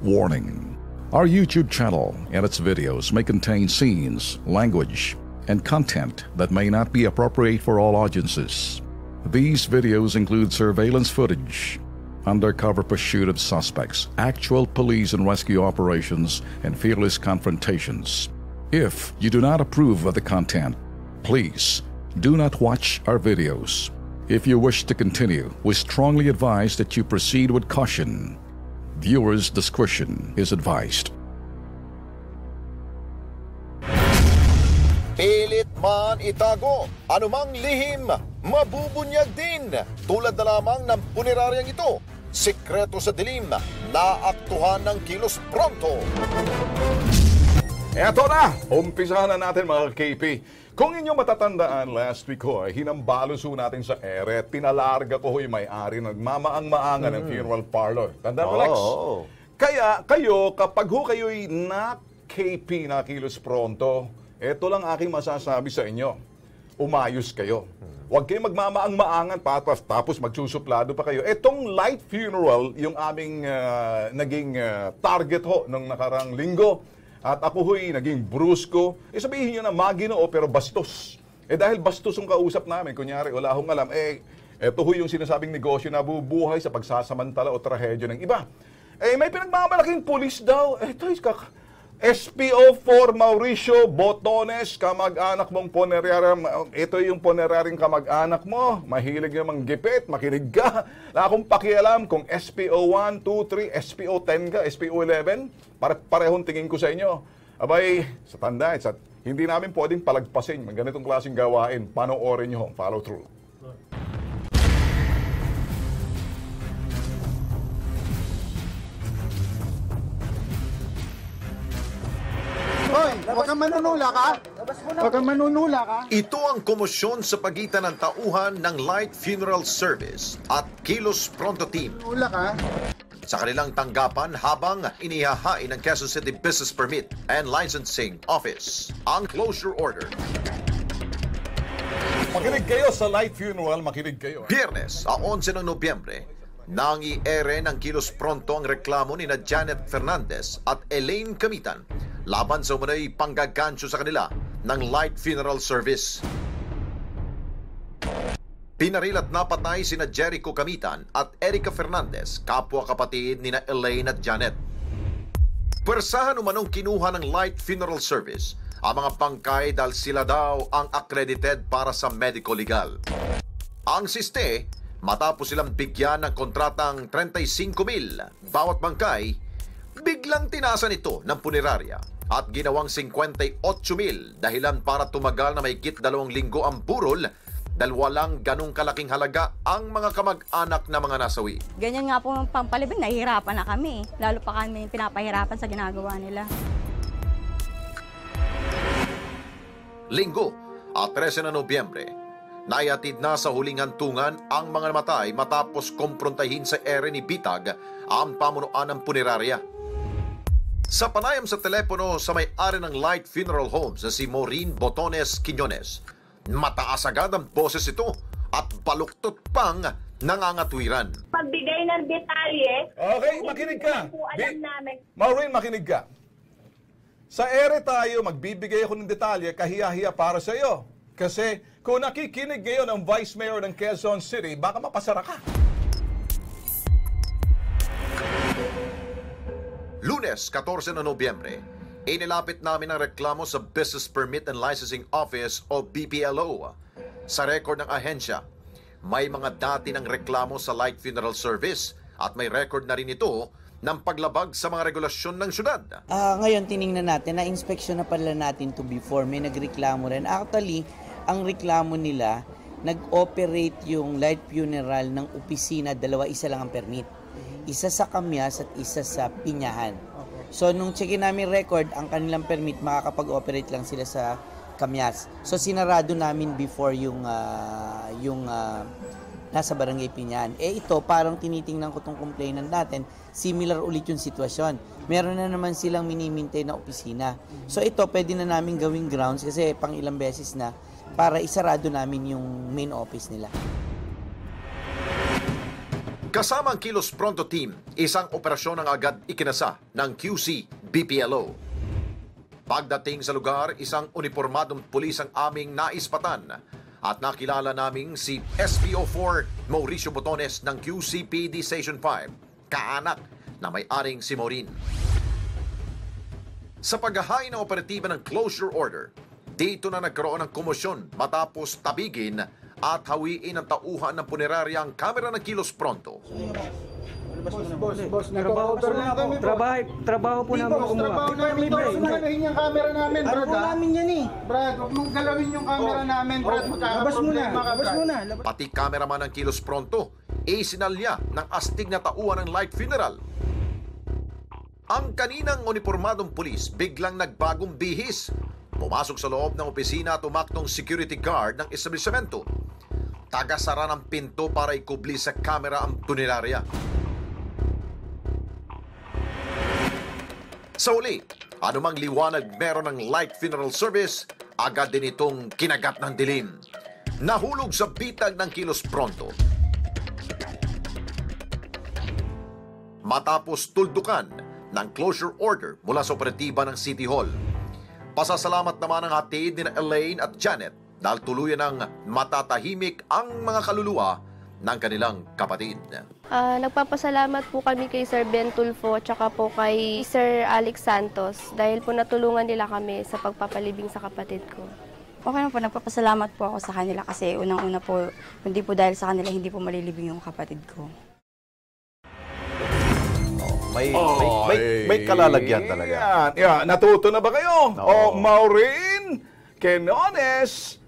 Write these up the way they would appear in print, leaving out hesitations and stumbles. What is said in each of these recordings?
Warning: our YouTube channel and its videos may contain scenes, language, and content that may not be appropriate for all audiences. These videos include surveillance footage, undercover pursuit of suspects, actual police and rescue operations, and fearless confrontations. If you do not approve of the content, please do not watch our videos. If you wish to continue, we strongly advise that you proceed with caution. Viewers' discretion is advised. Pilit man itago, anumang lihim, mabubunyag din. Tulad na lamang ng puneraryang ito, sikreto sa dilim, naaktuhan ng Kilos Pronto. Eto na! Umpisahan na natin mga KP. Kung inyo matatandaan, last week ho, hinambalos ho natin sa ere, pinalarga ko ho yung may-ari, nagmamaang-maangan ng funeral parlor. Tanda mo, Lex? Kaya kayo, kapag ho kayo'y na-KP na Kilos Pronto, eto lang aking masasabi sa inyo. Umayos kayo. Huwag kayo magmamaang-maangan tapos magsusuplado pa kayo. Etong light funeral, yung aming naging target ho nung nakarang linggo. At ako ho'y naging brusko. Sabihin nyo na maginoo pero bastos. Dahil bastos yung kausap namin, kunyari wala akong alam, eto ho yung sinasabing negosyo na bubuhay sa pagsasamantala o trahedyo ng iba. May pinagmamalaking pulis daw. Ito SPO4 Mauricio Botones, kamag-anak mong poneraryang, ito yung poneraryang kamag-anak mo, mahilig namang gipit, makinig ka. Wala akong pakialam kung SPO1, 2, 3, SPO10 ka, SPO11, parehong tingin ko sa inyo. Abay, sa tanda, hindi namin pwedeng palagpasin ng ganitong klaseng gawain. Panoorin nyo, follow through. Hoy, huwag kang manunula ka. Huwag kang manunula ka. Ito ang komosyon sa pagitan ng tauhan ng Light Funeral Service at Kilos Pronto Team. Manunula ka. Sa kanilang tanggapan habang inihahain ng Quezon City Business Permit and Licensing Office ang closure order. Makinig kayo sa light funeral, makinig kayo. Biyernes, 11 ng Nobyembre, nang i-ere ng Kilos Pronto ang reklamo ni na Janet Fernandez at Elaine Camitan laban sa umunay panggagancho sa kanila ng Light Funeral Service. Pinaril at napatay sina Jericho Camitan at Erica Fernandez, kapwa-kapatid ni na Elaine at Janet. Pwersahan umanong kinuha ng Light Funeral Service ang mga bangkay dahil sila daw ang accredited para sa medical legal. Ang siste, matapos silang bigyan ng kontratang 35,000 bawat bangkay, biglang tinasan ito ng punerarya at ginawang 58,000 dahilan para tumagal na mahigit 2 linggo ang burol dahil walang ganong kalaking halaga ang mga kamag-anak na mga nasawi. Ganyan nga po ang pampalibing, nahihirapan na kami. Lalo pa kami pinapahirapan sa ginagawa nila. Linggo at 13 na Nobyembre, naihatid na sa huling hantungan ang mga namatay matapos komprontahin sa ere ni Bitag ang pamunuan ng punerarya. Sa panayam sa telepono sa may-ari ng Light Funeral Homes na si Maureen Botones Quiñones, mataas agad ang boses ito at baluktot pang nangangatwiran. Pagbigay ng detalye. Okay, makinig ka. Alam namin. Maureen, makinig ka. Sa ere tayo, magbibigay ako ng detalye kahiya-hiya para sa iyo. Kasi kung nakikinig ngayon ang Vice Mayor ng Quezon City, baka mapasara ka. Lunes, 14 na Nobyembre, inilapit namin ang reklamo sa Business Permit and Licensing Office o BPLO. Sa record ng ahensya, may mga dati ng reklamo sa Light Funeral Service at may record na rin ito ng paglabag sa mga regulasyon ng syudad. Ngayon, tiningnan natin, na-inspection na pala natin to before, may nagreklamo rin. Actually, ang reklamo nila, nag-operate yung light funeral ng opisina, isa lang ang permit. Isa sa Kamyas at isa sa Pinyahan. So, nung checkin namin record, ang kanilang permit, makakapag-operate lang sila sa Kamyas. So, sinarado namin before yung nasa Barangay Pinyahan. Ito, parang tinitingnan ko itong complainant natin, similar ulit yung sitwasyon. Meron na naman silang minimintay na opisina. So, ito, pwede na namin gawing grounds kasi pang ilang beses na para isarado namin yung main office nila. Kasama ang Kilos Pronto Team, isang operasyon ang agad ikinasa ng QC BPLO. Pagdating sa lugar, isang unipormadong pulis ang aming naispatan at nakilala naming si SPO4 Mauricio Botones ng QCPD Station 5, kaanak na may-aring si Maureen. Sa paghahain ng operatiba ng closure order, dito na nagkaroon ng komosyon matapos tabigin at hawiin ang tauhan ng punerarya ang kamera ng Kilos Pronto. Boss, nag-over lang kami. Trabaho po namin kumuha. Trabaho namin to. Galahin yung camera namin, Ano Brad. po namin yan eh. Brad, huwag mong galawin yung camera namin, Brad. Labas mo na. Magkakaproblema ka, Labas Brad. mo na. Pati kameraman ng Kilos Pronto, isinalya ng astig na tauhan ng light funeral. Ang kaninang unipormadong pulis biglang nagbagong bihis. Pumasok sa loob ng opisina at umaktong security guard ng establishmento. Tagasara ng pinto para ikubli sa kamera ang punerarya. Sa uli, anumang liwanag meron ng light funeral service, agad din itong kinagat ng dilim. Nahulog sa bitag ng Kilos Pronto. Matapos tuldukan ng closure order mula sa operatiba ng City Hall. Pasasalamat naman ang hatid ni Elaine at Janet dahil tuluyan ng matatahimik ang mga kaluluwa ng kanilang kapatid. Nagpapasalamat po kami kay Sir Ben Tulfo tsaka po kay Sir Alex Santos dahil po natulungan nila kami sa pagpapalibing sa kapatid ko. Okay na po, nagpapasalamat po ako sa kanila kasi unang-una po, hindi po dahil sa kanila hindi po malilibing yung kapatid ko. May kalalagyan talaga. Natuto na ba kayo? O Maureen Quinones,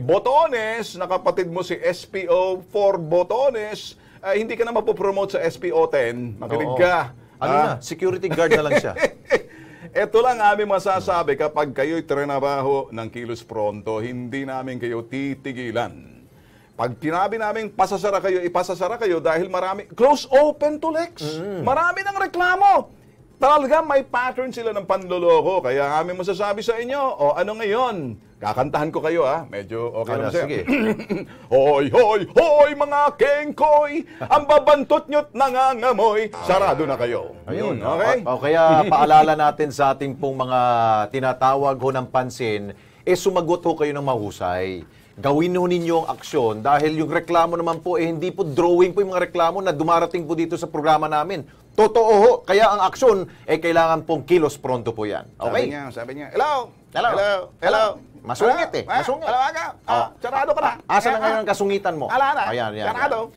Botones, na kapatid mo si SPO4 Botones, hindi ka na mapopromote sa SPO10. Makinig ka. Ano na? Security guard na lang siya. Ito lang aming masasabi, kapag kayo'y trinabaho ng Kilos Pronto, hindi namin kayo titigilan. Pag tinabi namin pasasara kayo, ipasasara kayo dahil marami, close open to Lex. Marami ng reklamo. Talaga may pattern sila ng panloloko. Kaya aming masasabi sa inyo, o ano ngayon? Kakantahan ko kayo medyo okay naman siya. Sige. Hoy, hoy, hoy mga kengkoy, ang babantot nyo't nangangamoy, sarado na kayo. Ayun, okay? O kaya paalala natin sa ating pong mga tinatawag ho ng pansin, sumagot ho kayo ng mahusay. Gawin ho ninyo ang aksyon dahil yung reklamo naman po, hindi po drawing po yung mga reklamo na dumarating po dito sa programa namin. Totoo ho, kaya ang aksyon, kailangan pong Kilos Pronto po yan. Okay? Sabi niya, hello! Hello! Masungit Masungit. Sarado ka na. Asa na ngayon ang kasungitan mo? Ala na. Ayan. Sarado.